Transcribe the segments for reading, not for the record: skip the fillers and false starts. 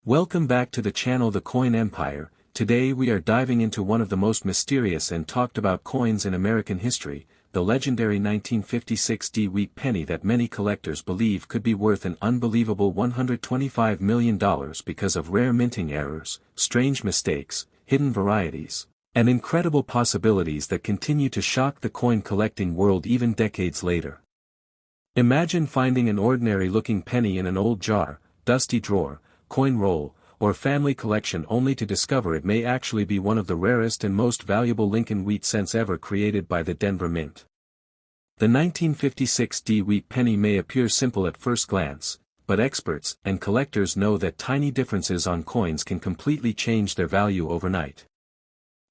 Welcome back to the channel The Coin Empire. Today we are diving into one of the most mysterious and talked about coins in American history, the legendary 1956 wheat penny that many collectors believe could be worth an unbelievable $125 million because of rare minting errors, strange mistakes, hidden varieties, and incredible possibilities that continue to shock the coin collecting world even decades later. Imagine finding an ordinary-looking penny in an old jar, dusty drawer, coin roll, or family collection only to discover it may actually be one of the rarest and most valuable Lincoln wheat cents ever created by the Denver Mint. The 1956 wheat penny may appear simple at first glance, but experts and collectors know that tiny differences on coins can completely change their value overnight.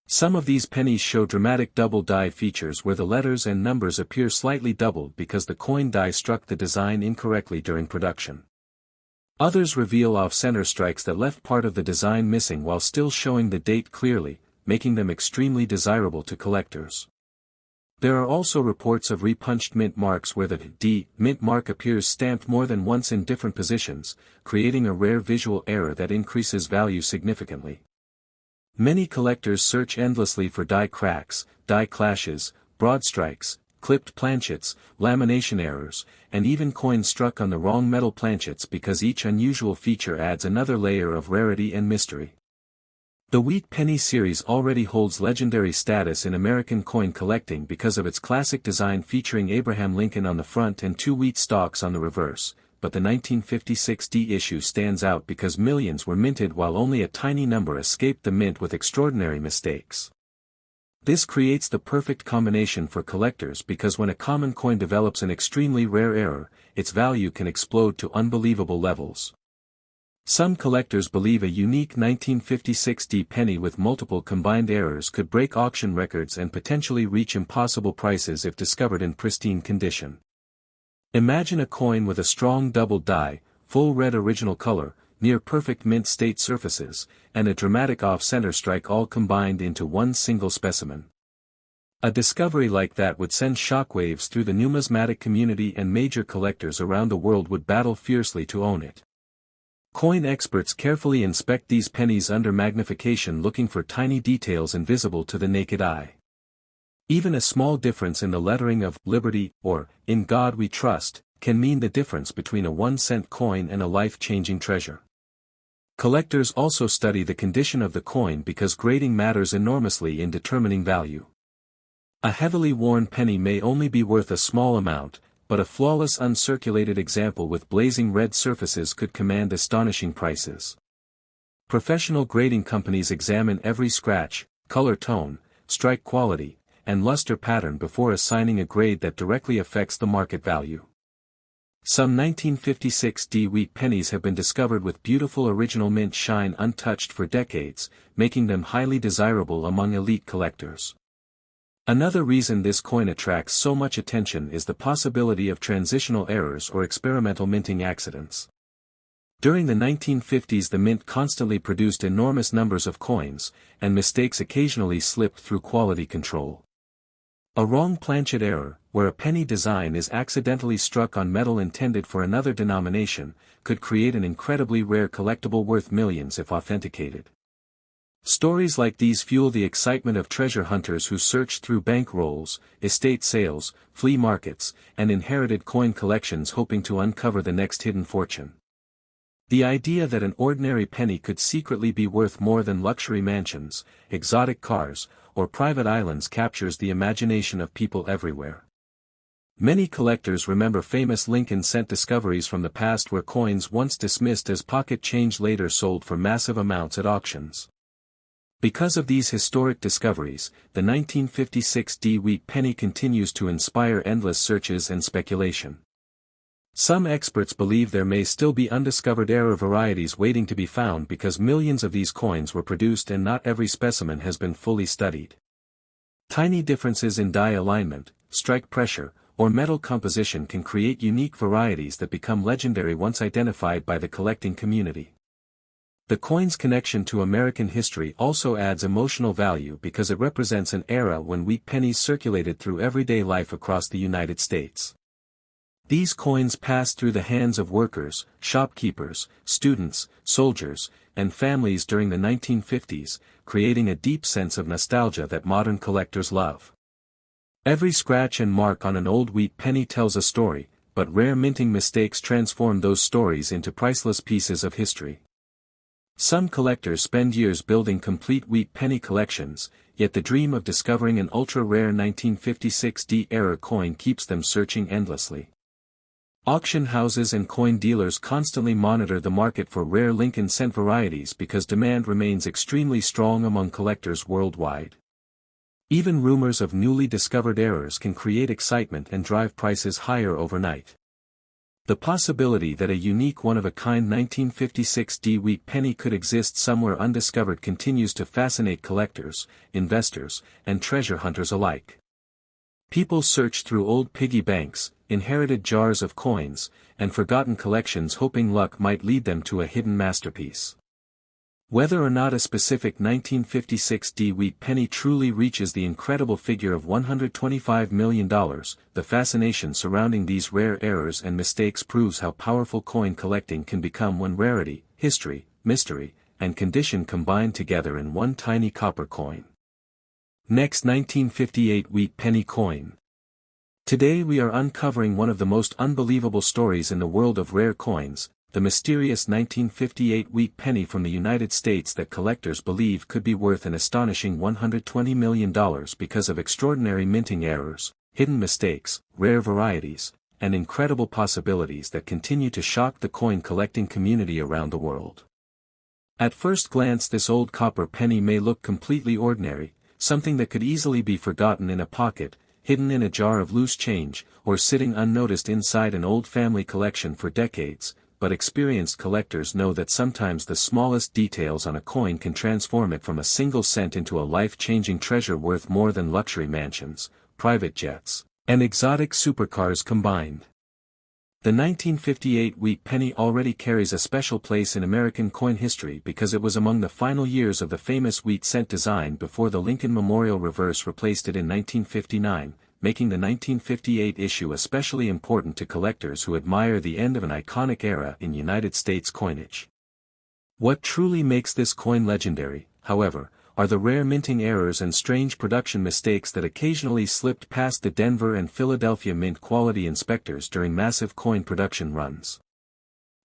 Some of these pennies show dramatic double die features where the letters and numbers appear slightly doubled because the coin die struck the design incorrectly during production. Others reveal off-center strikes that left part of the design missing while still showing the date clearly, making them extremely desirable to collectors. There are also reports of repunched mint marks where the D mint mark appears stamped more than once in different positions, creating a rare visual error that increases value significantly. Many collectors search endlessly for die cracks, die clashes, broad strikes, clipped planchets, lamination errors, and even coins struck on the wrong metal planchets because each unusual feature adds another layer of rarity and mystery. The Wheat Penny series already holds legendary status in American coin collecting because of its classic design featuring Abraham Lincoln on the front and two wheat stalks on the reverse, but the 1956 issue stands out because millions were minted while only a tiny number escaped the mint with extraordinary mistakes. This creates the perfect combination for collectors because when a common coin develops an extremely rare error, its value can explode to unbelievable levels. Some collectors believe a unique 1956 penny with multiple combined errors could break auction records and potentially reach impossible prices if discovered in pristine condition. Imagine a coin with a strong double die, full red original color, near-perfect mint state surfaces, and a dramatic off-center strike all combined into one single specimen. A discovery like that would send shockwaves through the numismatic community and major collectors around the world would battle fiercely to own it. Coin experts carefully inspect these pennies under magnification looking for tiny details invisible to the naked eye. Even a small difference in the lettering of Liberty or In God We Trust can mean the difference between a 1-cent coin and a life-changing treasure. Collectors also study the condition of the coin because grading matters enormously in determining value. A heavily worn penny may only be worth a small amount, but a flawless uncirculated example with blazing red surfaces could command astonishing prices. Professional grading companies examine every scratch, color tone, strike quality, and luster pattern before assigning a grade that directly affects the market value. Some 1956 wheat pennies have been discovered with beautiful original mint shine untouched for decades, making them highly desirable among elite collectors. Another reason this coin attracts so much attention is the possibility of transitional errors or experimental minting accidents. During the 1950s the mint constantly produced enormous numbers of coins, and mistakes occasionally slipped through quality control. A wrong planchet error, where a penny design is accidentally struck on metal intended for another denomination, could create an incredibly rare collectible worth millions if authenticated. Stories like these fuel the excitement of treasure hunters who search through bank rolls, estate sales, flea markets, and inherited coin collections hoping to uncover the next hidden fortune. The idea that an ordinary penny could secretly be worth more than luxury mansions, exotic cars, or private islands captures the imagination of people everywhere. Many collectors remember famous Lincoln cent discoveries from the past where coins once dismissed as pocket change later sold for massive amounts at auctions. Because of these historic discoveries, the 1956 wheat penny continues to inspire endless searches and speculation. Some experts believe there may still be undiscovered error varieties waiting to be found because millions of these coins were produced and not every specimen has been fully studied. Tiny differences in die alignment, strike pressure, or metal composition can create unique varieties that become legendary once identified by the collecting community. The coin's connection to American history also adds emotional value because it represents an era when wheat pennies circulated through everyday life across the United States. These coins passed through the hands of workers, shopkeepers, students, soldiers, and families during the 1950s, creating a deep sense of nostalgia that modern collectors love. Every scratch and mark on an old wheat penny tells a story, but rare minting mistakes transform those stories into priceless pieces of history. Some collectors spend years building complete wheat penny collections, yet the dream of discovering an ultra-rare 1956 D-era coin keeps them searching endlessly. Auction houses and coin dealers constantly monitor the market for rare Lincoln cent varieties because demand remains extremely strong among collectors worldwide. Even rumors of newly discovered errors can create excitement and drive prices higher overnight. The possibility that a unique one-of-a-kind 1956 D wheat penny could exist somewhere undiscovered continues to fascinate collectors, investors, and treasure hunters alike. People search through old piggy banks, inherited jars of coins, and forgotten collections hoping luck might lead them to a hidden masterpiece. Whether or not a specific 1956 D wheat penny truly reaches the incredible figure of $125 million, the fascination surrounding these rare errors and mistakes proves how powerful coin collecting can become when rarity, history, mystery, and condition combine together in one tiny copper coin. Next, 1958 wheat penny coin. Today we are uncovering one of the most unbelievable stories in the world of rare coins, the mysterious 1958 wheat penny from the United States that collectors believe could be worth an astonishing $120 million because of extraordinary minting errors, hidden mistakes, rare varieties, and incredible possibilities that continue to shock the coin collecting community around the world. At first glance, this old copper penny may look completely ordinary, something that could easily be forgotten in a pocket, hidden in a jar of loose change, or sitting unnoticed inside an old family collection for decades. But experienced collectors know that sometimes the smallest details on a coin can transform it from a single cent into a life-changing treasure worth more than luxury mansions, private jets, and exotic supercars combined. The 1958 wheat penny already carries a special place in American coin history because it was among the final years of the famous wheat cent design before the Lincoln Memorial reverse replaced it in 1959. Making the 1958 issue especially important to collectors who admire the end of an iconic era in United States coinage. What truly makes this coin legendary, however, are the rare minting errors and strange production mistakes that occasionally slipped past the Denver and Philadelphia mint quality inspectors during massive coin production runs.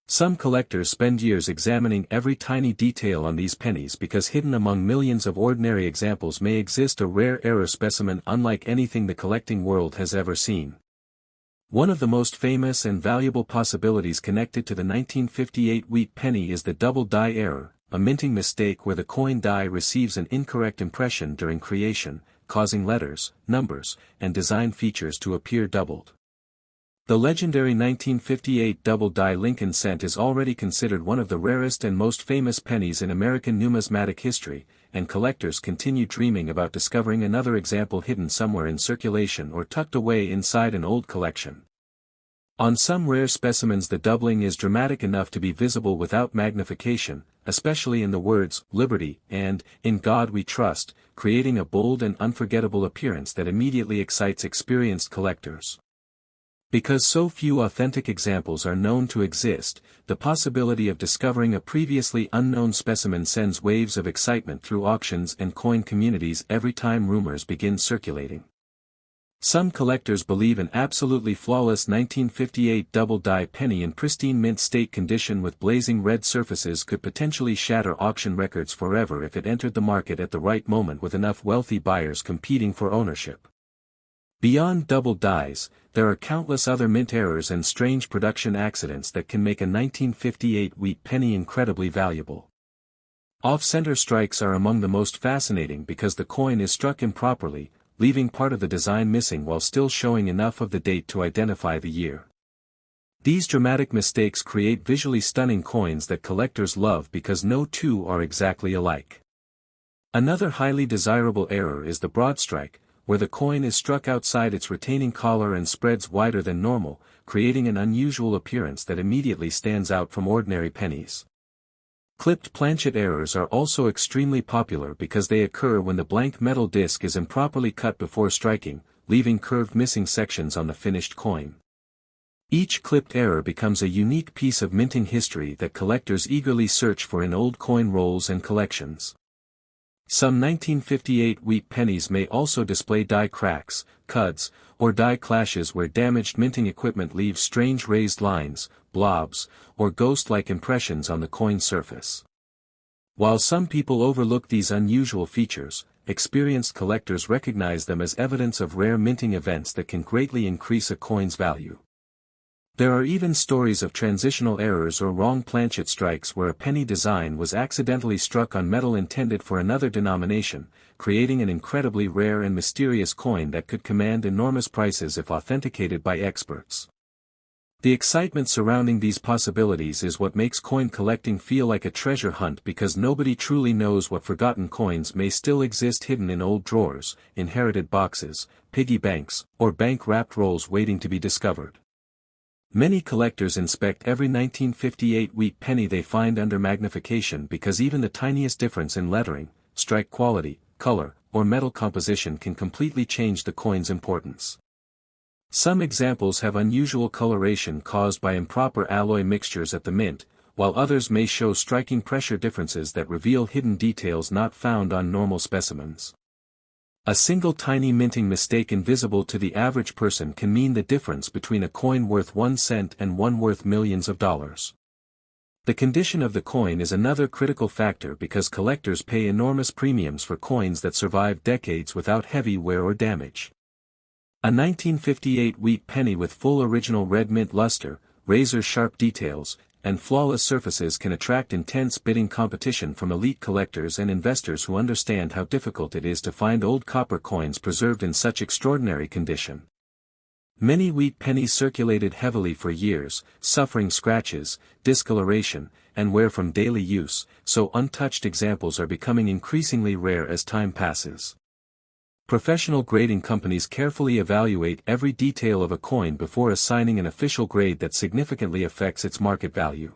Some collectors spend years examining every tiny detail on these pennies because hidden among millions of ordinary examples may exist a rare error specimen unlike anything the collecting world has ever seen. One of the most famous and valuable possibilities connected to the 1958 wheat penny is the double die error, a minting mistake where the coin die receives an incorrect impression during creation, causing letters, numbers, and design features to appear doubled. The legendary 1958 double-die Lincoln cent is already considered one of the rarest and most famous pennies in American numismatic history, and collectors continue dreaming about discovering another example hidden somewhere in circulation or tucked away inside an old collection. On some rare specimens the doubling is dramatic enough to be visible without magnification, especially in the words, "Liberty," and, "In God We Trust," creating a bold and unforgettable appearance that immediately excites experienced collectors. Because so few authentic examples are known to exist, the possibility of discovering a previously unknown specimen sends waves of excitement through auctions and coin communities every time rumors begin circulating. Some collectors believe an absolutely flawless 1958 double-die penny in pristine mint state condition with blazing red surfaces could potentially shatter auction records forever if it entered the market at the right moment with enough wealthy buyers competing for ownership. Beyond double dies, there are countless other mint errors and strange production accidents that can make a 1958 wheat penny incredibly valuable. Off-center strikes are among the most fascinating because the coin is struck improperly, leaving part of the design missing while still showing enough of the date to identify the year. These dramatic mistakes create visually stunning coins that collectors love because no two are exactly alike. Another highly desirable error is the broad strike, where the coin is struck outside its retaining collar and spreads wider than normal, creating an unusual appearance that immediately stands out from ordinary pennies. Clipped planchet errors are also extremely popular because they occur when the blank metal disc is improperly cut before striking, leaving curved missing sections on the finished coin. Each clipped error becomes a unique piece of minting history that collectors eagerly search for in old coin rolls and collections. Some 1958 wheat pennies may also display die cracks, cuts, or die clashes where damaged minting equipment leaves strange raised lines, blobs, or ghost-like impressions on the coin surface. While some people overlook these unusual features, experienced collectors recognize them as evidence of rare minting events that can greatly increase a coin's value. There are even stories of transitional errors or wrong planchet strikes where a penny design was accidentally struck on metal intended for another denomination, creating an incredibly rare and mysterious coin that could command enormous prices if authenticated by experts. The excitement surrounding these possibilities is what makes coin collecting feel like a treasure hunt, because nobody truly knows what forgotten coins may still exist hidden in old drawers, inherited boxes, piggy banks, or bank-wrapped rolls waiting to be discovered. Many collectors inspect every 1958 wheat penny they find under magnification because even the tiniest difference in lettering, strike quality, color, or metal composition can completely change the coin's importance. Some examples have unusual coloration caused by improper alloy mixtures at the mint, while others may show striking pressure differences that reveal hidden details not found on normal specimens. A single tiny minting mistake invisible to the average person can mean the difference between a coin worth 1 cent and one worth millions of dollars. The condition of the coin is another critical factor because collectors pay enormous premiums for coins that survive decades without heavy wear or damage. A 1958 wheat penny with full original red mint luster, razor-sharp details, and flawless surfaces can attract intense bidding competition from elite collectors and investors who understand how difficult it is to find old copper coins preserved in such extraordinary condition. Many wheat pennies circulated heavily for years, suffering scratches, discoloration, and wear from daily use, so untouched examples are becoming increasingly rare as time passes. Professional grading companies carefully evaluate every detail of a coin before assigning an official grade that significantly affects its market value.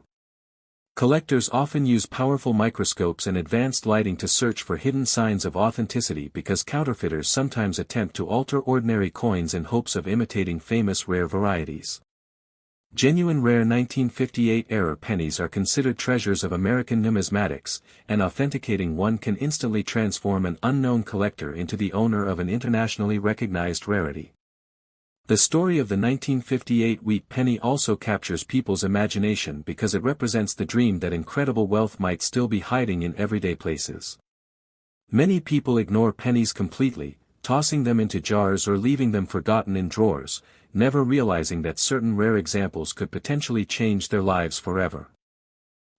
Collectors often use powerful microscopes and advanced lighting to search for hidden signs of authenticity because counterfeiters sometimes attempt to alter ordinary coins in hopes of imitating famous rare varieties. Genuine rare 1958 era pennies are considered treasures of American numismatics, and authenticating one can instantly transform an unknown collector into the owner of an internationally recognized rarity. The story of the 1958 wheat penny also captures people's imagination because it represents the dream that incredible wealth might still be hiding in everyday places. Many people ignore pennies completely, tossing them into jars or leaving them forgotten in drawers, never realizing that certain rare examples could potentially change their lives forever.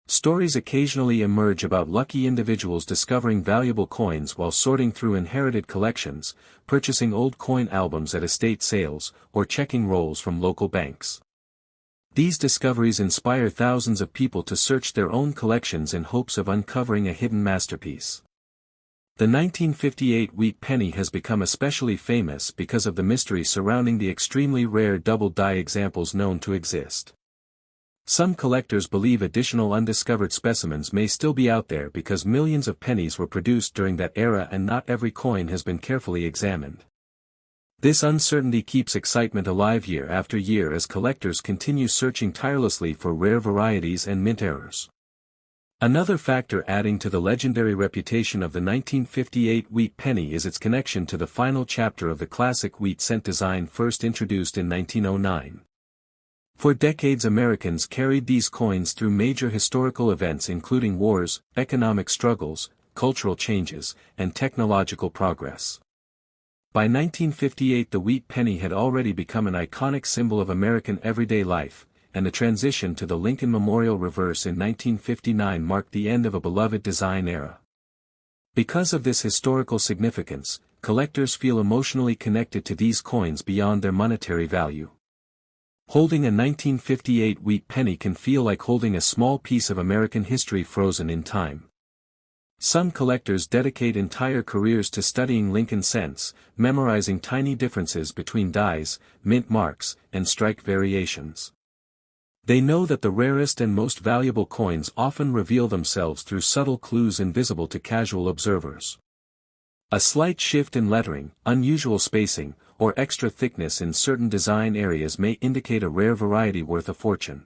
Stories occasionally emerge about lucky individuals discovering valuable coins while sorting through inherited collections, purchasing old coin albums at estate sales, or checking rolls from local banks. These discoveries inspire thousands of people to search their own collections in hopes of uncovering a hidden masterpiece. The 1958 wheat penny has become especially famous because of the mystery surrounding the extremely rare double die examples known to exist. Some collectors believe additional undiscovered specimens may still be out there because millions of pennies were produced during that era and not every coin has been carefully examined. This uncertainty keeps excitement alive year after year as collectors continue searching tirelessly for rare varieties and mint errors. Another factor adding to the legendary reputation of the 1958 wheat penny is its connection to the final chapter of the classic wheat cent design first introduced in 1909. For decades Americans carried these coins through major historical events including wars, economic struggles, cultural changes, and technological progress. By 1958 the wheat penny had already become an iconic symbol of American everyday life, and the transition to the Lincoln Memorial reverse in 1959 marked the end of a beloved design era. Because of this historical significance, collectors feel emotionally connected to these coins beyond their monetary value. Holding a 1958 wheat penny can feel like holding a small piece of American history frozen in time. Some collectors dedicate entire careers to studying Lincoln cents, memorizing tiny differences between dies, mint marks, and strike variations. They know that the rarest and most valuable coins often reveal themselves through subtle clues invisible to casual observers. A slight shift in lettering, unusual spacing, or extra thickness in certain design areas may indicate a rare variety worth a fortune.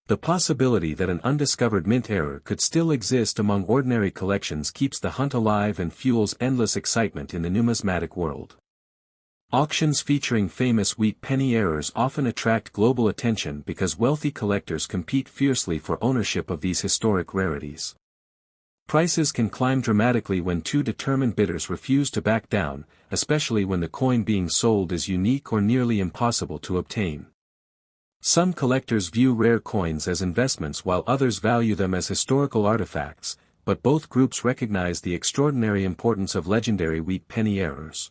The possibility that an undiscovered mint error could still exist among ordinary collections keeps the hunt alive and fuels endless excitement in the numismatic world. Auctions featuring famous wheat penny errors often attract global attention because wealthy collectors compete fiercely for ownership of these historic rarities. Prices can climb dramatically when two determined bidders refuse to back down, especially when the coin being sold is unique or nearly impossible to obtain. Some collectors view rare coins as investments while others value them as historical artifacts, but both groups recognize the extraordinary importance of legendary wheat penny errors.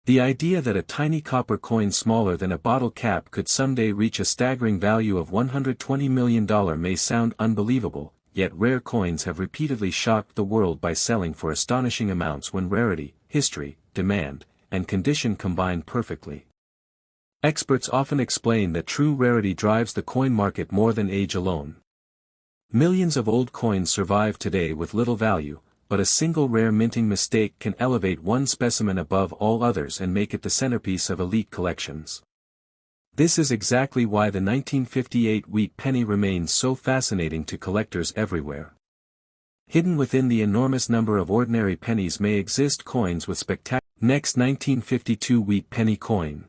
The idea that a tiny copper coin smaller than a bottle cap could someday reach a staggering value of $120 million may sound unbelievable, yet rare coins have repeatedly shocked the world by selling for astonishing amounts when rarity, history, demand, and condition combine perfectly. Experts often explain that true rarity drives the coin market more than age alone. Millions of old coins survive today with little value, but a single rare minting mistake can elevate one specimen above all others and make it the centerpiece of elite collections. This is exactly why the 1958 wheat penny remains so fascinating to collectors everywhere. Hidden within the enormous number of ordinary pennies may exist coins with spectacular. Next, 1952 wheat penny coin.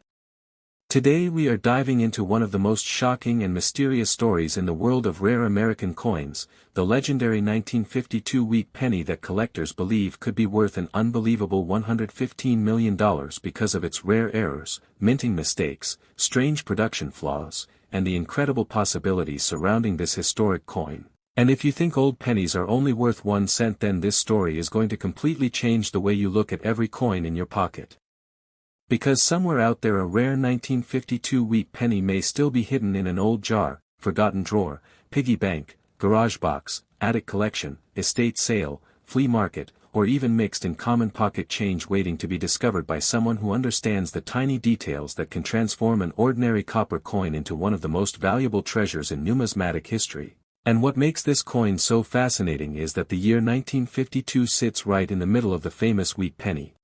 Today we are diving into one of the most shocking and mysterious stories in the world of rare American coins, the legendary 1952 wheat penny that collectors believe could be worth an unbelievable $115 million because of its rare errors, minting mistakes, strange production flaws, and the incredible possibilities surrounding this historic coin. And if you think old pennies are only worth 1 cent, then this story is going to completely change the way you look at every coin in your pocket. Because somewhere out there a rare 1952 wheat penny may still be hidden in an old jar, forgotten drawer, piggy bank, garage box, attic collection, estate sale, flea market, or even mixed in common pocket change waiting to be discovered by someone who understands the tiny details that can transform an ordinary copper coin into one of the most valuable treasures in numismatic history. And what makes this coin so fascinating is that the year 1952 sits right in the middle of the famous wheat penny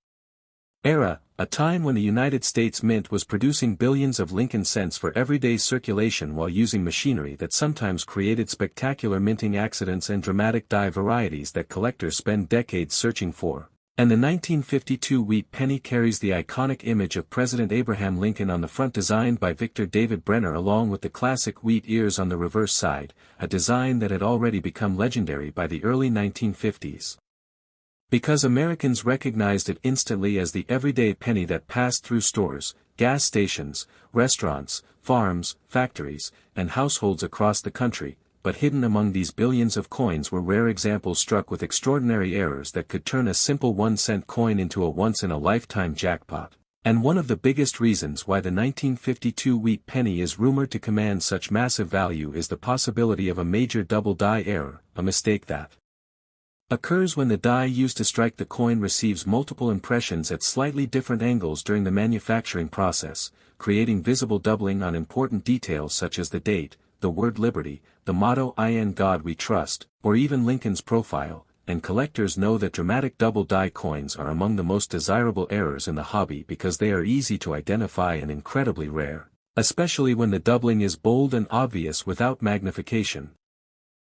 era, a time when the United States Mint was producing billions of Lincoln cents for everyday circulation while using machinery that sometimes created spectacular minting accidents and dramatic die varieties that collectors spend decades searching for. And the 1952 wheat penny carries the iconic image of President Abraham Lincoln on the front, designed by Victor David Brenner, along with the classic wheat ears on the reverse side, a design that had already become legendary by the early 1950s. Because Americans recognized it instantly as the everyday penny that passed through stores, gas stations, restaurants, farms, factories, and households across the country, but hidden among these billions of coins were rare examples struck with extraordinary errors that could turn a simple 1-cent coin into a once-in-a-lifetime jackpot. And one of the biggest reasons why the 1952 wheat penny is rumored to command such massive value is the possibility of a major double die error, a mistake that occurs when the die used to strike the coin receives multiple impressions at slightly different angles during the manufacturing process, creating visible doubling on important details such as the date, the word liberty, the motto "In God We Trust," or even Lincoln's profile, and collectors know that dramatic double die coins are among the most desirable errors in the hobby because they are easy to identify and incredibly rare, especially when the doubling is bold and obvious without magnification.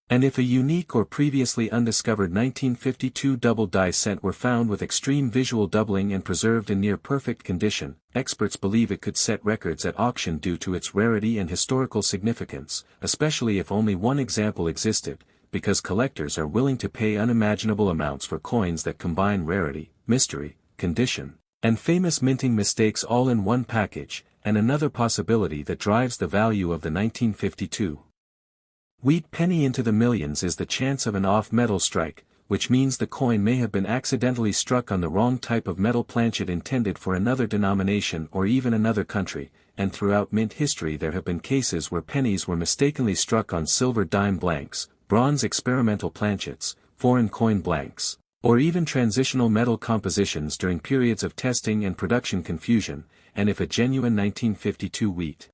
And if a unique or previously undiscovered 1952 double die cent were found with extreme visual doubling and preserved in near-perfect condition, experts believe it could set records at auction due to its rarity and historical significance, especially if only one example existed, because collectors are willing to pay unimaginable amounts for coins that combine rarity, mystery, condition, and famous minting mistakes all in one package. And another possibility that drives the value of the 1952 wheat penny into the millions is the chance of an off-metal strike, which means the coin may have been accidentally struck on the wrong type of metal planchet intended for another denomination or even another country, and throughout mint history there have been cases where pennies were mistakenly struck on silver dime blanks, bronze experimental planchets, foreign coin blanks, or even transitional metal compositions during periods of testing and production confusion. And if a genuine 1952 wheat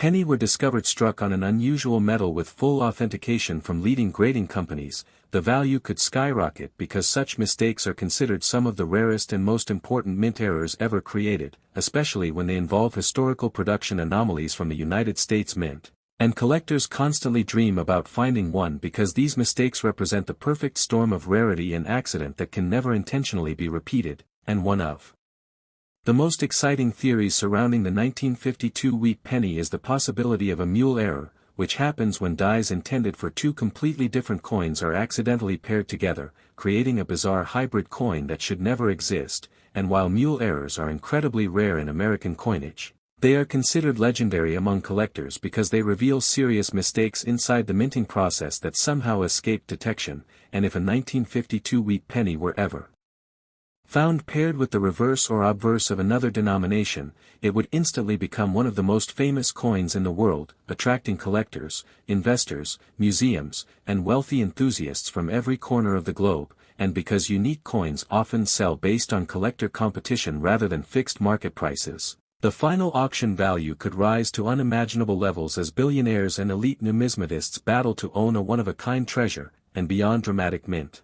penny were discovered struck on an unusual metal with full authentication from leading grading companies, the value could skyrocket because such mistakes are considered some of the rarest and most important mint errors ever created, especially when they involve historical production anomalies from the United States Mint. And collectors constantly dream about finding one because these mistakes represent the perfect storm of rarity and accident that can never intentionally be repeated, and one of the most exciting theories surrounding the 1952 wheat penny is the possibility of a mule error, which happens when dies intended for two completely different coins are accidentally paired together, creating a bizarre hybrid coin that should never exist, and while mule errors are incredibly rare in American coinage, they are considered legendary among collectors because they reveal serious mistakes inside the minting process that somehow escaped detection, and if a 1952 wheat penny were ever found paired with the reverse or obverse of another denomination, it would instantly become one of the most famous coins in the world, attracting collectors, investors, museums, and wealthy enthusiasts from every corner of the globe, and because unique coins often sell based on collector competition rather than fixed market prices, the final auction value could rise to unimaginable levels as billionaires and elite numismatists battle to own a one-of-a-kind treasure, and beyond dramatic mint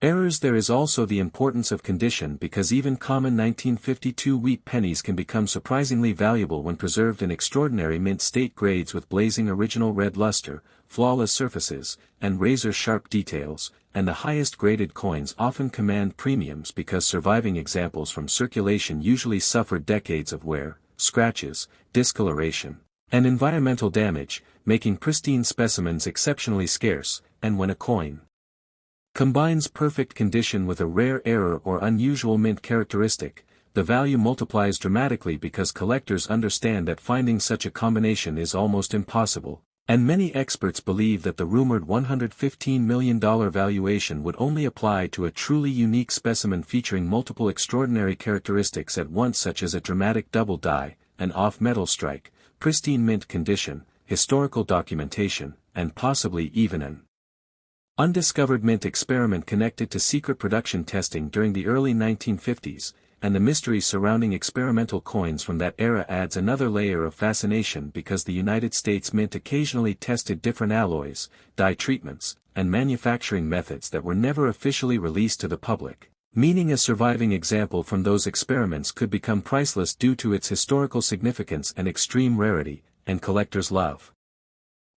errors there is also the importance of condition because even common 1952 wheat pennies can become surprisingly valuable when preserved in extraordinary mint state grades with blazing original red luster, flawless surfaces, and razor-sharp details, and the highest graded coins often command premiums because surviving examples from circulation usually suffer decades of wear, scratches, discoloration, and environmental damage, making pristine specimens exceptionally scarce, and when a coin combines perfect condition with a rare error or unusual mint characteristic, the value multiplies dramatically because collectors understand that finding such a combination is almost impossible, and many experts believe that the rumored $115 million valuation would only apply to a truly unique specimen featuring multiple extraordinary characteristics at once such as a dramatic double die, an off-metal strike, pristine mint condition, historical documentation, and possibly even an undiscovered mint experiment connected to secret production testing during the early 1950s, and the mystery surrounding experimental coins from that era adds another layer of fascination because the United States Mint occasionally tested different alloys, dye treatments, and manufacturing methods that were never officially released to the public, meaning a surviving example from those experiments could become priceless due to its historical significance and extreme rarity, and collectors love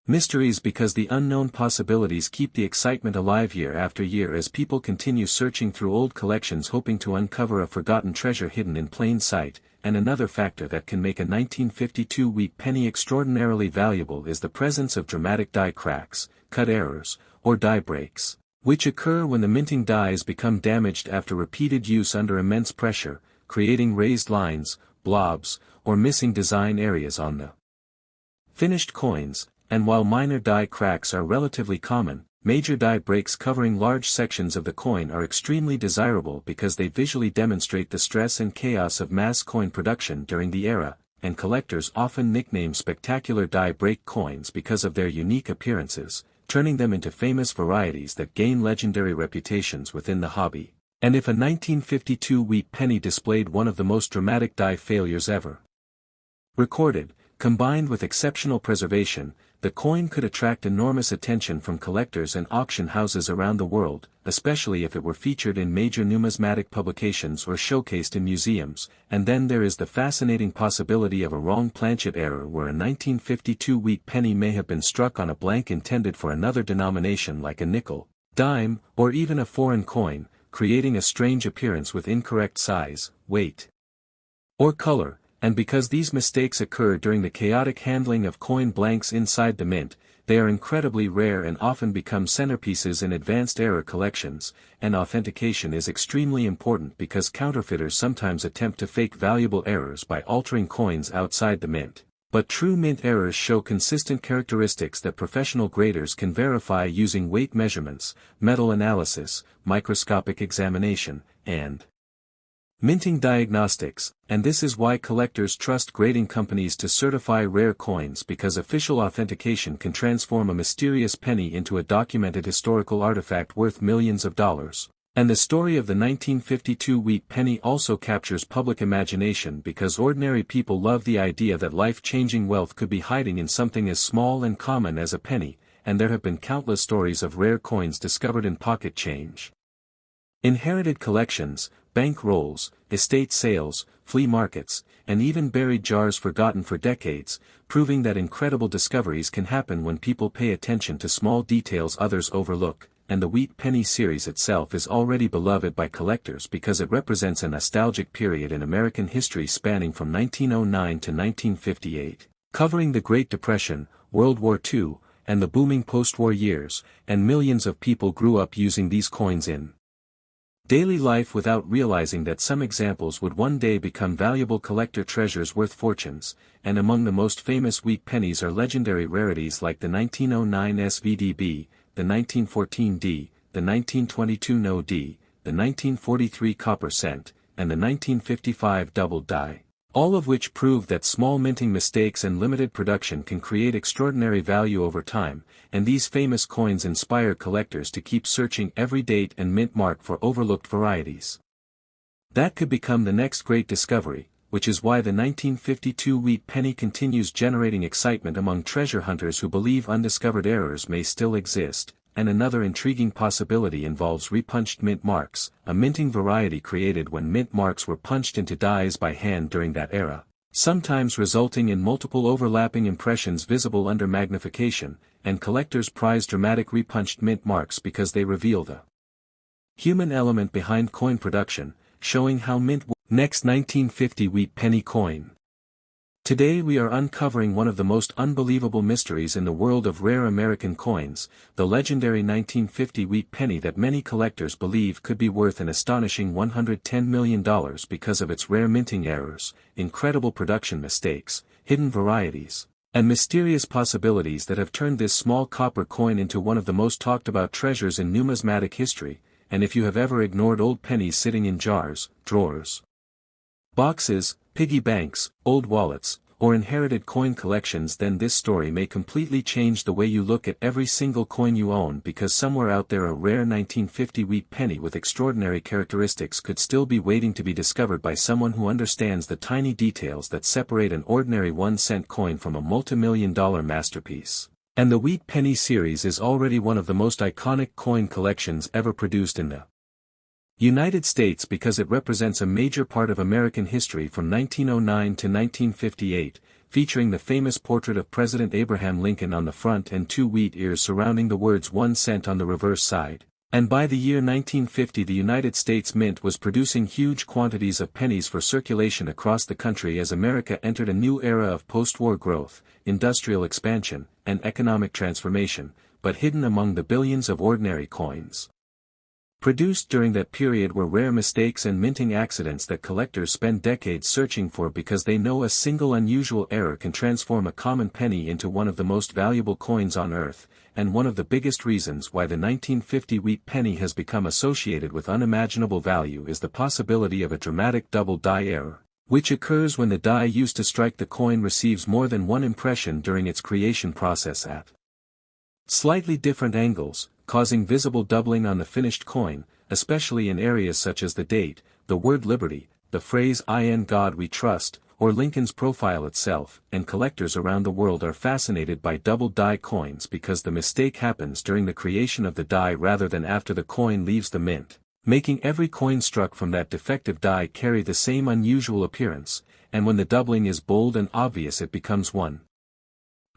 mysteries because the unknown possibilities keep the excitement alive year after year as people continue searching through old collections hoping to uncover a forgotten treasure hidden in plain sight, and another factor that can make a 1952 wheat penny extraordinarily valuable is the presence of dramatic die cracks, cut errors, or die breaks, which occur when the minting dies become damaged after repeated use under immense pressure, creating raised lines, blobs, or missing design areas on the finished coins. And while minor die cracks are relatively common, major die breaks covering large sections of the coin are extremely desirable because they visually demonstrate the stress and chaos of mass coin production during the era, and collectors often nickname spectacular die break coins because of their unique appearances, turning them into famous varieties that gain legendary reputations within the hobby. And if a 1952 wheat penny displayed one of the most dramatic die failures ever recorded, combined with exceptional preservation, the coin could attract enormous attention from collectors and auction houses around the world, especially if it were featured in major numismatic publications or showcased in museums, and then there is the fascinating possibility of a wrong planchet error where a 1952 wheat penny may have been struck on a blank intended for another denomination like a nickel, dime, or even a foreign coin, creating a strange appearance with incorrect size, weight, or color. And because these mistakes occur during the chaotic handling of coin blanks inside the mint, they are incredibly rare and often become centerpieces in advanced error collections, and authentication is extremely important because counterfeiters sometimes attempt to fake valuable errors by altering coins outside the mint. But true mint errors show consistent characteristics that professional graders can verify using weight measurements, metal analysis, microscopic examination, and minting diagnostics, and this is why collectors trust grading companies to certify rare coins because official authentication can transform a mysterious penny into a documented historical artifact worth millions of dollars. And the story of the 1952 wheat penny also captures public imagination because ordinary people love the idea that life-changing wealth could be hiding in something as small and common as a penny, and there have been countless stories of rare coins discovered in pocket change. Inherited collections, bank rolls, estate sales, flea markets, and even buried jars forgotten for decades, proving that incredible discoveries can happen when people pay attention to small details others overlook. And the Wheat Penny series itself is already beloved by collectors because it represents a nostalgic period in American history spanning from 1909 to 1958, covering the Great Depression, World War II, and the booming post-war years, and millions of people grew up using these coins in daily life without realizing that some examples would one day become valuable collector treasures worth fortunes, and among the most famous wheat pennies are legendary rarities like the 1909 SVDB, the 1914 D, the 1922 No D, the 1943 copper cent, and the 1955 double die, all of which prove that small minting mistakes and limited production can create extraordinary value over time, and these famous coins inspire collectors to keep searching every date and mint mark for overlooked varieties. That could become the next great discovery, which is why the 1952 wheat penny continues generating excitement among treasure hunters who believe undiscovered errors may still exist. And another intriguing possibility involves repunched mint marks, a minting variety created when mint marks were punched into dies by hand during that era, sometimes resulting in multiple overlapping impressions visible under magnification, and collectors prize dramatic repunched mint marks because they reveal the human element behind coin production, showing how mint works. Next, 1950 wheat penny coin. Today we are uncovering one of the most unbelievable mysteries in the world of rare American coins, the legendary 1950 wheat penny that many collectors believe could be worth an astonishing $110 million because of its rare minting errors, incredible production mistakes, hidden varieties, and mysterious possibilities that have turned this small copper coin into one of the most talked about treasures in numismatic history. And if you have ever ignored old pennies sitting in jars, drawers, boxes, piggy banks, old wallets, or inherited coin collections, then this story may completely change the way you look at every single coin you own, because somewhere out there a rare 1950 wheat penny with extraordinary characteristics could still be waiting to be discovered by someone who understands the tiny details that separate an ordinary 1-cent coin from a multi-million-dollar masterpiece. And the Wheat Penny series is already one of the most iconic coin collections ever produced in the United States because it represents a major part of American history from 1909 to 1958, featuring the famous portrait of President Abraham Lincoln on the front and 2 wheat ears surrounding the words 1 cent on the reverse side. And by the year 1950 the United States Mint was producing huge quantities of pennies for circulation across the country as America entered a new era of post-war growth, industrial expansion, and economic transformation, but hidden among the billions of ordinary coins produced during that period were rare mistakes and minting accidents that collectors spend decades searching for because they know a single unusual error can transform a common penny into one of the most valuable coins on earth, and one of the biggest reasons why the 1950 wheat penny has become associated with unimaginable value is the possibility of a dramatic double die error, which occurs when the die used to strike the coin receives more than one impression during its creation process at slightly different angles, causing visible doubling on the finished coin, especially in areas such as the date, the word liberty, the phrase "In God We Trust," or Lincoln's profile itself, and collectors around the world are fascinated by double die coins because the mistake happens during the creation of the die rather than after the coin leaves the mint, making every coin struck from that defective die carry the same unusual appearance, and when the doubling is bold and obvious it becomes one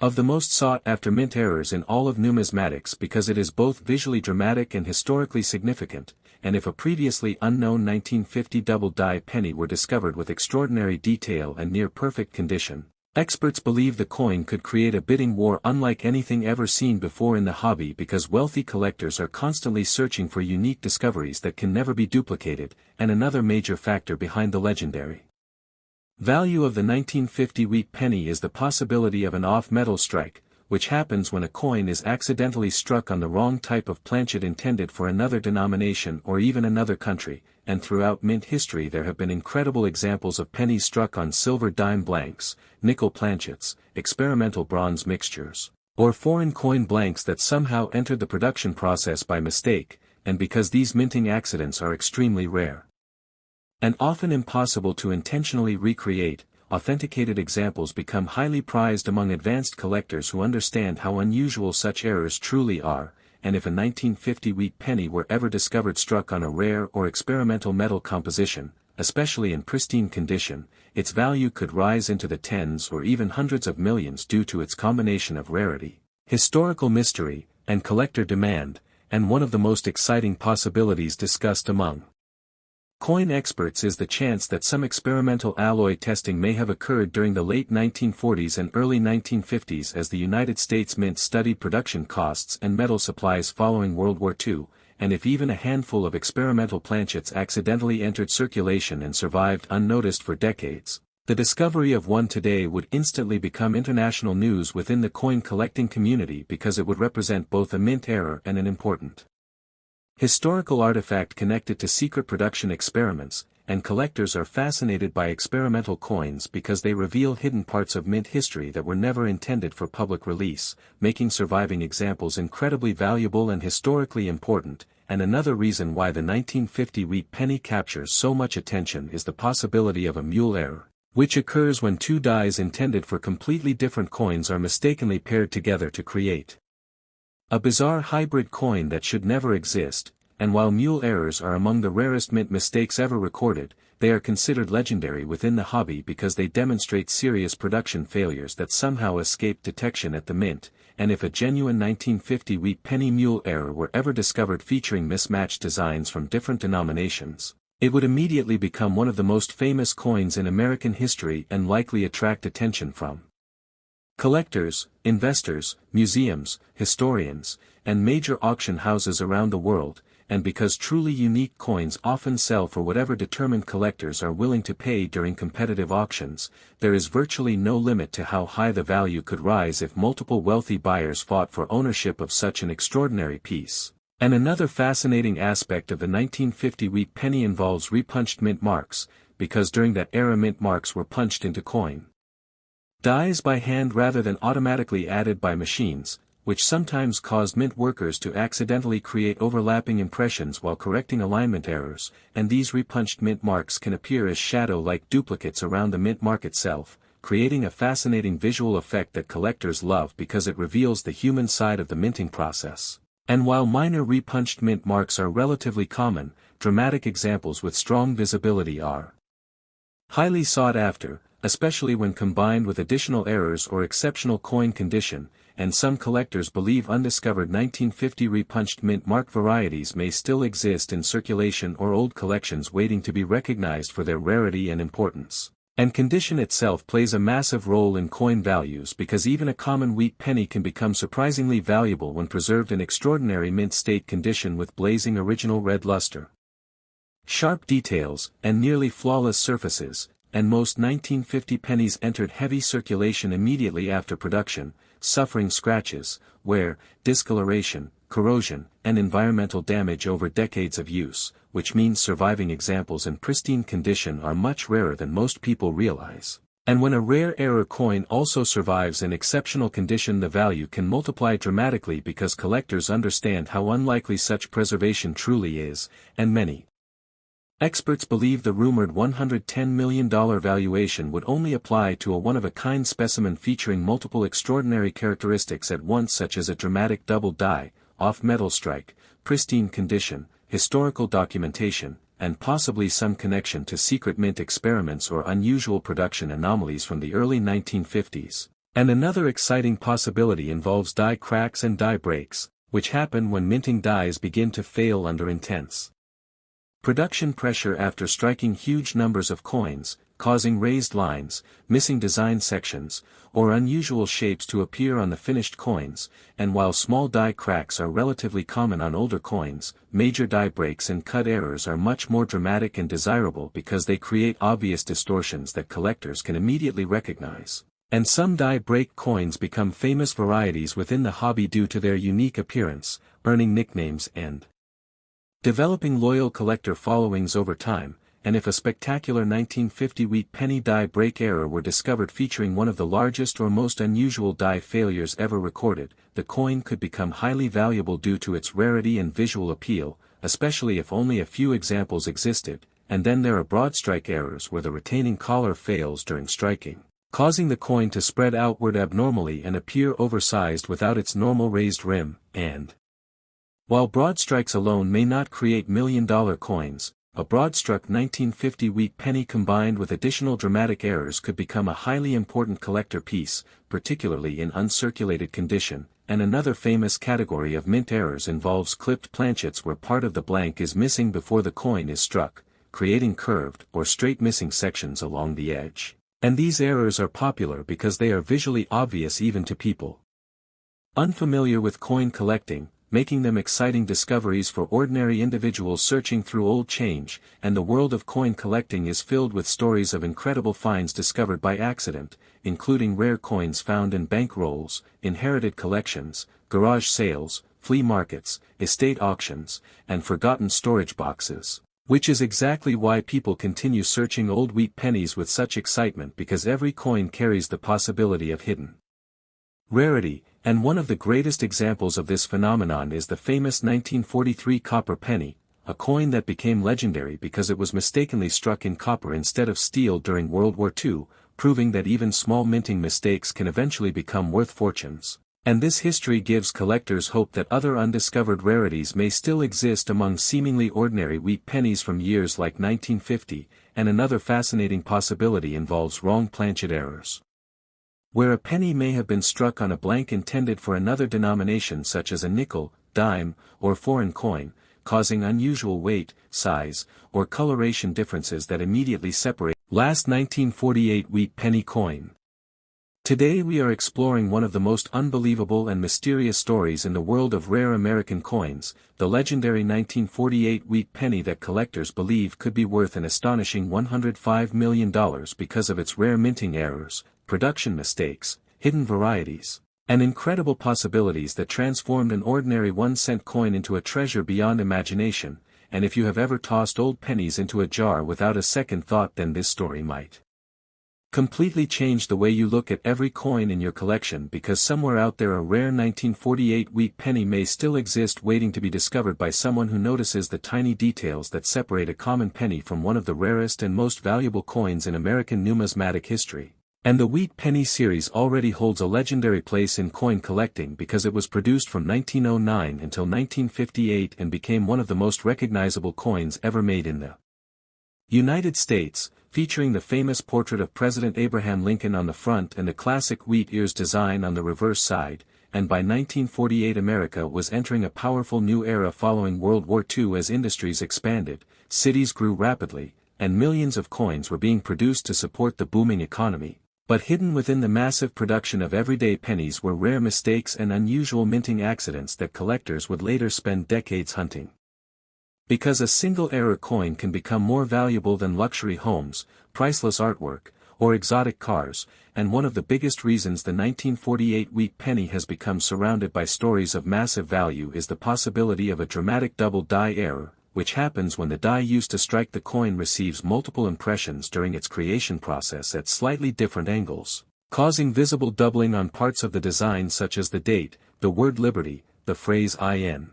of the most sought-after mint errors in all of numismatics because it is both visually dramatic and historically significant, and if a previously unknown 1950 double die penny were discovered with extraordinary detail and near-perfect condition, experts believe the coin could create a bidding war unlike anything ever seen before in the hobby because wealthy collectors are constantly searching for unique discoveries that can never be duplicated, and another major factor behind the legendary value of the 1950 wheat penny is the possibility of an off-metal strike, which happens when a coin is accidentally struck on the wrong type of planchet intended for another denomination or even another country, and throughout mint history there have been incredible examples of pennies struck on silver dime blanks, nickel planchets, experimental bronze mixtures, or foreign coin blanks that somehow entered the production process by mistake, and because these minting accidents are extremely rare and often impossible to intentionally recreate, authenticated examples become highly prized among advanced collectors who understand how unusual such errors truly are, and if a 1950 wheat penny were ever discovered struck on a rare or experimental metal composition, especially in pristine condition, its value could rise into the tens or even hundreds of millions due to its combination of rarity, historical mystery, and collector demand, and one of the most exciting possibilities discussed among coin experts is the chance that some experimental alloy testing may have occurred during the late 1940s and early 1950s as the United States Mint studied production costs and metal supplies following World War II, and if even a handful of experimental planchets accidentally entered circulation and survived unnoticed for decades, the discovery of one today would instantly become international news within the coin collecting community because it would represent both a mint error and an important historical artifact connected to secret production experiments, and collectors are fascinated by experimental coins because they reveal hidden parts of mint history that were never intended for public release, making surviving examples incredibly valuable and historically important. And another reason why the 1950 wheat penny captures so much attention is the possibility of a mule error, which occurs when two dies intended for completely different coins are mistakenly paired together to create a bizarre hybrid coin that should never exist. And while mule errors are among the rarest mint mistakes ever recorded, they are considered legendary within the hobby because they demonstrate serious production failures that somehow escaped detection at the mint, and if a genuine 1950 wheat penny mule error were ever discovered featuring mismatched designs from different denominations, it would immediately become one of the most famous coins in American history and likely attract attention from collectors, investors, museums, historians, and major auction houses around the world. And because truly unique coins often sell for whatever determined collectors are willing to pay during competitive auctions, there is virtually no limit to how high the value could rise if multiple wealthy buyers fought for ownership of such an extraordinary piece. And another fascinating aspect of the 1950 wheat penny involves repunched mint marks, because during that era mint marks were punched into coin dies by hand rather than automatically added by machines, which sometimes caused mint workers to accidentally create overlapping impressions while correcting alignment errors, and these repunched mint marks can appear as shadow-like duplicates around the mint mark itself, creating a fascinating visual effect that collectors love because it reveals the human side of the minting process. And while minor repunched mint marks are relatively common, dramatic examples with strong visibility are highly sought after, especially when combined with additional errors or exceptional coin condition, and some collectors believe undiscovered 1950 repunched mint mark varieties may still exist in circulation or old collections waiting to be recognized for their rarity and importance. And condition itself plays a massive role in coin values because even a common wheat penny can become surprisingly valuable when preserved in extraordinary mint state condition with blazing original red luster, sharp details, and nearly flawless surfaces. And most 1950 pennies entered heavy circulation immediately after production, suffering scratches, wear, discoloration, corrosion, and environmental damage over decades of use, which means surviving examples in pristine condition are much rarer than most people realize. And when a rare error coin also survives in exceptional condition, the value can multiply dramatically because collectors understand how unlikely such preservation truly is, and many experts believe the rumored $110 million valuation would only apply to a one-of-a-kind specimen featuring multiple extraordinary characteristics at once, such as a dramatic double die, off-metal strike, pristine condition, historical documentation, and possibly some connection to secret mint experiments or unusual production anomalies from the early 1950s. And another exciting possibility involves die cracks and die breaks, which happen when minting dies begin to fail under intense production pressure after striking huge numbers of coins, causing raised lines, missing design sections, or unusual shapes to appear on the finished coins. And while small die cracks are relatively common on older coins, major die breaks and cut errors are much more dramatic and desirable because they create obvious distortions that collectors can immediately recognize. And some die break coins become famous varieties within the hobby due to their unique appearance, earning nicknames and developing loyal collector followings over time. And if a spectacular 1950 wheat penny die break error were discovered featuring one of the largest or most unusual die failures ever recorded, the coin could become highly valuable due to its rarity and visual appeal, especially if only a few examples existed, and then there are broad strike errors where the retaining collar fails during striking, causing the coin to spread outward abnormally and appear oversized without its normal raised rim, and while broad strikes alone may not create million-dollar coins, a broad-struck 1950 wheat penny combined with additional dramatic errors could become a highly important collector piece, particularly in uncirculated condition, and another famous category of mint errors involves clipped planchets where part of the blank is missing before the coin is struck, creating curved or straight missing sections along the edge. And these errors are popular because they are visually obvious even to people unfamiliar with coin collecting, making them exciting discoveries for ordinary individuals searching through old change, and the world of coin collecting is filled with stories of incredible finds discovered by accident, including rare coins found in bank rolls, inherited collections, garage sales, flea markets, estate auctions, and forgotten storage boxes. Which is exactly why people continue searching old wheat pennies with such excitement, because every coin carries the possibility of hidden rarity, and one of the greatest examples of this phenomenon is the famous 1943 copper penny, a coin that became legendary because it was mistakenly struck in copper instead of steel during World War II, proving that even small minting mistakes can eventually become worth fortunes. And this history gives collectors hope that other undiscovered rarities may still exist among seemingly ordinary wheat pennies from years like 1950, and another fascinating possibility involves wrong planchet errors, where a penny may have been struck on a blank intended for another denomination such as a nickel, dime, or foreign coin, causing unusual weight, size, or coloration differences that immediately separate last 1948 wheat penny coin. Today we are exploring one of the most unbelievable and mysterious stories in the world of rare American coins, the legendary 1948 wheat penny that collectors believe could be worth an astonishing $105 million because of its rare minting errors, production mistakes, hidden varieties, and incredible possibilities that transformed an ordinary 1-cent coin into a treasure beyond imagination. And if you have ever tossed old pennies into a jar without a second thought, then this story might completely change the way you look at every coin in your collection, because somewhere out there a rare 1948 wheat penny may still exist waiting to be discovered by someone who notices the tiny details that separate a common penny from one of the rarest and most valuable coins in American numismatic history. And the Wheat Penny series already holds a legendary place in coin collecting because it was produced from 1909 until 1958 and became one of the most recognizable coins ever made in the United States, featuring the famous portrait of President Abraham Lincoln on the front and the classic wheat ears design on the reverse side. And by 1948 America was entering a powerful new era following World War II as industries expanded, cities grew rapidly, and millions of coins were being produced to support the booming economy. But hidden within the massive production of everyday pennies were rare mistakes and unusual minting accidents that collectors would later spend decades hunting. Because a single error coin can become more valuable than luxury homes, priceless artwork, or exotic cars, and one of the biggest reasons the 1948 wheat penny has become surrounded by stories of massive value is the possibility of a dramatic double die error, which happens when the die used to strike the coin receives multiple impressions during its creation process at slightly different angles, causing visible doubling on parts of the design such as the date, the word liberty, the phrase "In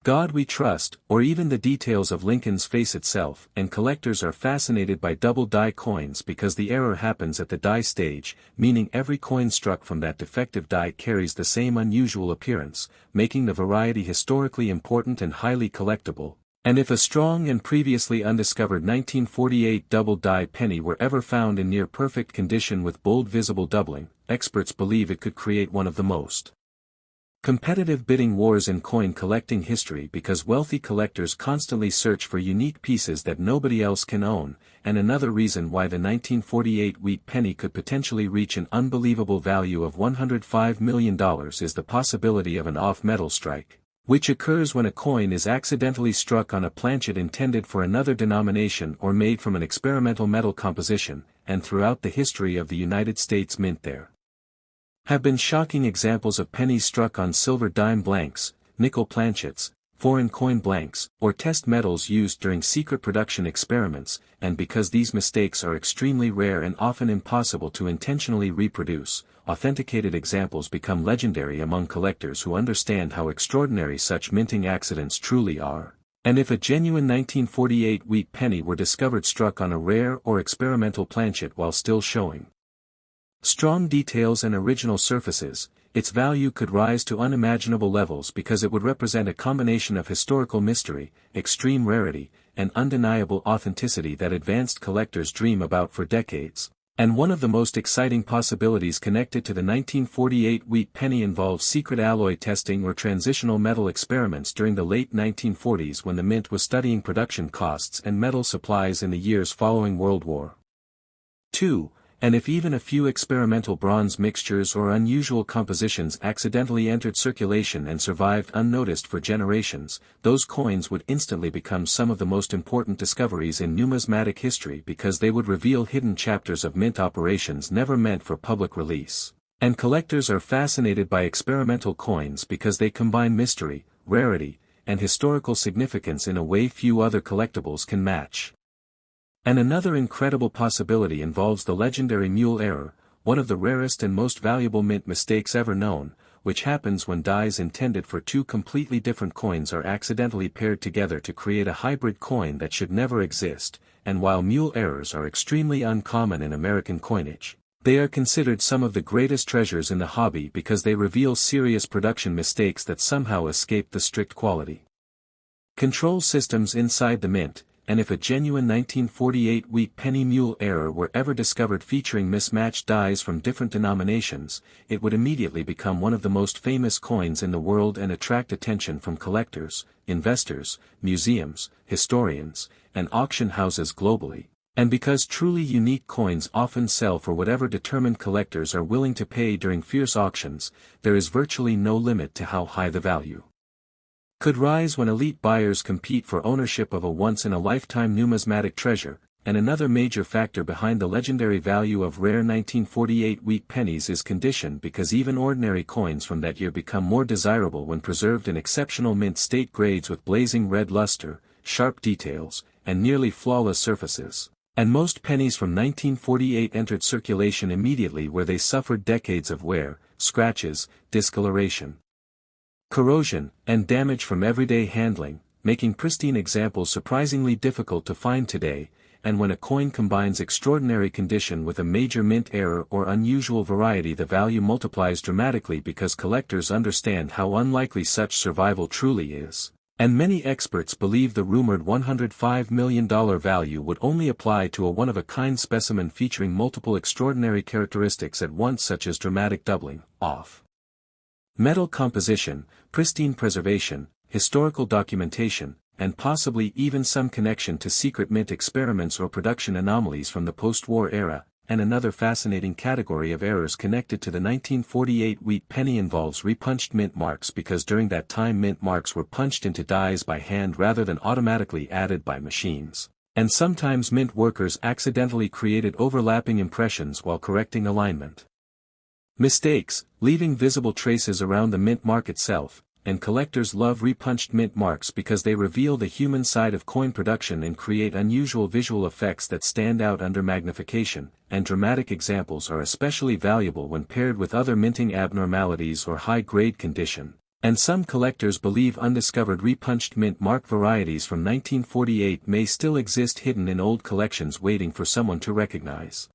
God we trust," or even the details of Lincoln's face itself. And collectors are fascinated by double die coins because the error happens at the die stage, meaning every coin struck from that defective die carries the same unusual appearance, making the variety historically important and highly collectible. And if a strong and previously undiscovered 1948 double die penny were ever found in near perfect condition with bold visible doubling, experts believe it could create one of the most competitive bidding wars in coin collecting history, because wealthy collectors constantly search for unique pieces that nobody else can own. And another reason why the 1948 wheat penny could potentially reach an unbelievable value of $105 million is the possibility of an off-metal strike, which occurs when a coin is accidentally struck on a planchet intended for another denomination or made from an experimental metal composition. And throughout the history of the United States Mint there have been shocking examples of pennies struck on silver dime blanks, nickel planchets, foreign coin blanks, or test metals used during secret production experiments. And because these mistakes are extremely rare and often impossible to intentionally reproduce, authenticated examples become legendary among collectors who understand how extraordinary such minting accidents truly are. And if a genuine 1948 wheat penny were discovered struck on a rare or experimental planchet while still showing strong details and original surfaces, its value could rise to unimaginable levels because it would represent a combination of historical mystery, extreme rarity, and undeniable authenticity that advanced collectors dream about for decades. And one of the most exciting possibilities connected to the 1948 wheat penny involves secret alloy testing or transitional metal experiments during the late 1940s when the mint was studying production costs and metal supplies in the years following World War II. And if even a few experimental bronze mixtures or unusual compositions accidentally entered circulation and survived unnoticed for generations, those coins would instantly become some of the most important discoveries in numismatic history because they would reveal hidden chapters of mint operations never meant for public release. And collectors are fascinated by experimental coins because they combine mystery, rarity, and historical significance in a way few other collectibles can match. And another incredible possibility involves the legendary mule error, one of the rarest and most valuable mint mistakes ever known, which happens when dies intended for two completely different coins are accidentally paired together to create a hybrid coin that should never exist, and while mule errors are extremely uncommon in American coinage, they are considered some of the greatest treasures in the hobby because they reveal serious production mistakes that somehow escape the strict quality control systems inside the mint. And if a genuine 1948 wheat penny mule error were ever discovered featuring mismatched dies from different denominations, it would immediately become one of the most famous coins in the world and attract attention from collectors, investors, museums, historians, and auction houses globally. And because truly unique coins often sell for whatever determined collectors are willing to pay during fierce auctions, there is virtually no limit to how high the value could rise when elite buyers compete for ownership of a once-in-a-lifetime numismatic treasure. And another major factor behind the legendary value of rare 1948 wheat pennies is condition, because even ordinary coins from that year become more desirable when preserved in exceptional mint state grades with blazing red luster, sharp details, and nearly flawless surfaces. And most pennies from 1948 entered circulation immediately where they suffered decades of wear, scratches, discoloration, corrosion, and damage from everyday handling, making pristine examples surprisingly difficult to find today. And when a coin combines extraordinary condition with a major mint error or unusual variety, the value multiplies dramatically because collectors understand how unlikely such survival truly is. And many experts believe the rumored $105 million value would only apply to a one-of-a-kind specimen featuring multiple extraordinary characteristics at once, such as dramatic doubling, off metal composition, pristine preservation, historical documentation, and possibly even some connection to secret mint experiments or production anomalies from the post-war era. And another fascinating category of errors connected to the 1948 wheat penny involves repunched mint marks, because during that time mint marks were punched into dies by hand rather than automatically added by machines. And sometimes mint workers accidentally created overlapping impressions while correcting alignment mistakes, leaving visible traces around the mint mark itself. And collectors love repunched mint marks because they reveal the human side of coin production and create unusual visual effects that stand out under magnification. And dramatic examples are especially valuable when paired with other minting abnormalities or high-grade condition. And some collectors believe undiscovered repunched mint mark varieties from 1948 may still exist hidden in old collections waiting for someone to recognize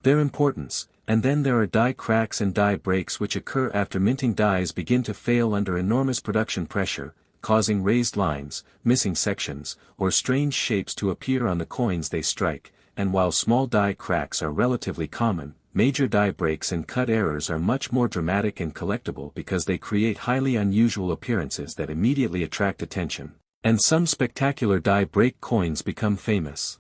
their importance. And then there are die cracks and die breaks, which occur after minting dies begin to fail under enormous production pressure, causing raised lines, missing sections, or strange shapes to appear on the coins they strike. And while small die cracks are relatively common, major die breaks and cut errors are much more dramatic and collectible because they create highly unusual appearances that immediately attract attention. And some spectacular die break coins become famous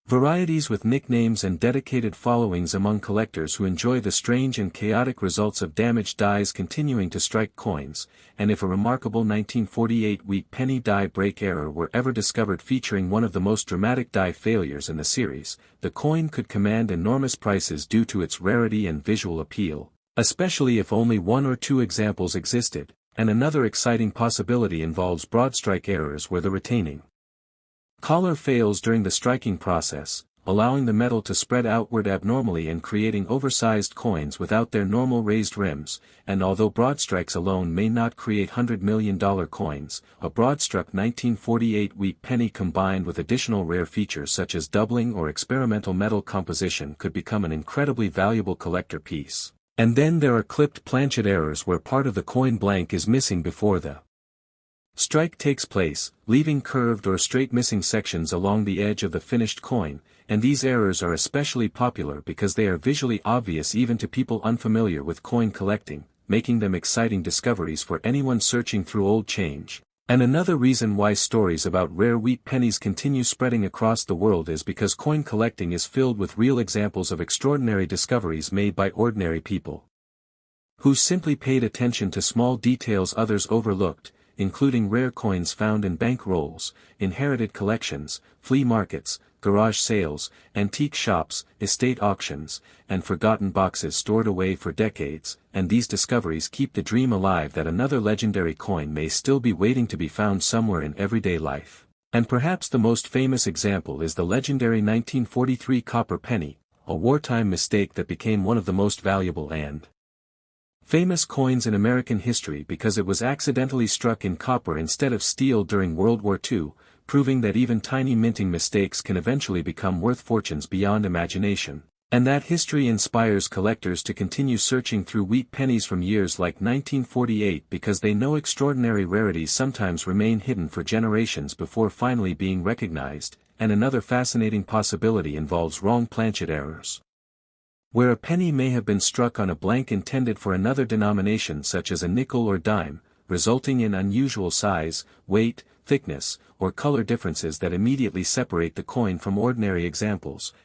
varieties with nicknames and dedicated followings among collectors who enjoy the strange and chaotic results of damaged dies continuing to strike coins. And if a remarkable 1948 wheat penny die break error were ever discovered featuring one of the most dramatic die failures in the series, the coin could command enormous prices due to its rarity and visual appeal, especially if only one or two examples existed. And another exciting possibility involves broad strike errors where the retaining collar fails during the striking process, allowing the metal to spread outward abnormally and creating oversized coins without their normal raised rims, and although broad strikes alone may not create $100 million coins, a broad-struck 1948 wheat penny combined with additional rare features such as doubling or experimental metal composition could become an incredibly valuable collector piece. And then there are clipped planchet errors where part of the coin blank is missing before the strike takes place, leaving curved or straight missing sections along the edge of the finished coin, and these errors are especially popular because they are visually obvious even to people unfamiliar with coin collecting, making them exciting discoveries for anyone searching through old change. And another reason why stories about rare wheat pennies continue spreading across the world is because coin collecting is filled with real examples of extraordinary discoveries made by ordinary people who simply paid attention to small details others overlooked, including rare coins found in bank rolls, inherited collections, flea markets, garage sales, antique shops, estate auctions, and forgotten boxes stored away for decades, and these discoveries keep the dream alive that another legendary coin may still be waiting to be found somewhere in everyday life. And perhaps the most famous example is the legendary 1943 copper penny, a wartime mistake that became one of the most valuable and famous coins in American history because it was accidentally struck in copper instead of steel during World War II, proving that even tiny minting mistakes can eventually become worth fortunes beyond imagination, and that history inspires collectors to continue searching through wheat pennies from years like 1948 because they know extraordinary rarities sometimes remain hidden for generations before finally being recognized. And another fascinating possibility involves wrong planchet errors, where a penny may have been struck on a blank intended for another denomination such as a nickel or dime, resulting in unusual size, weight, thickness, or color differences that immediately separate the coin from ordinary examples,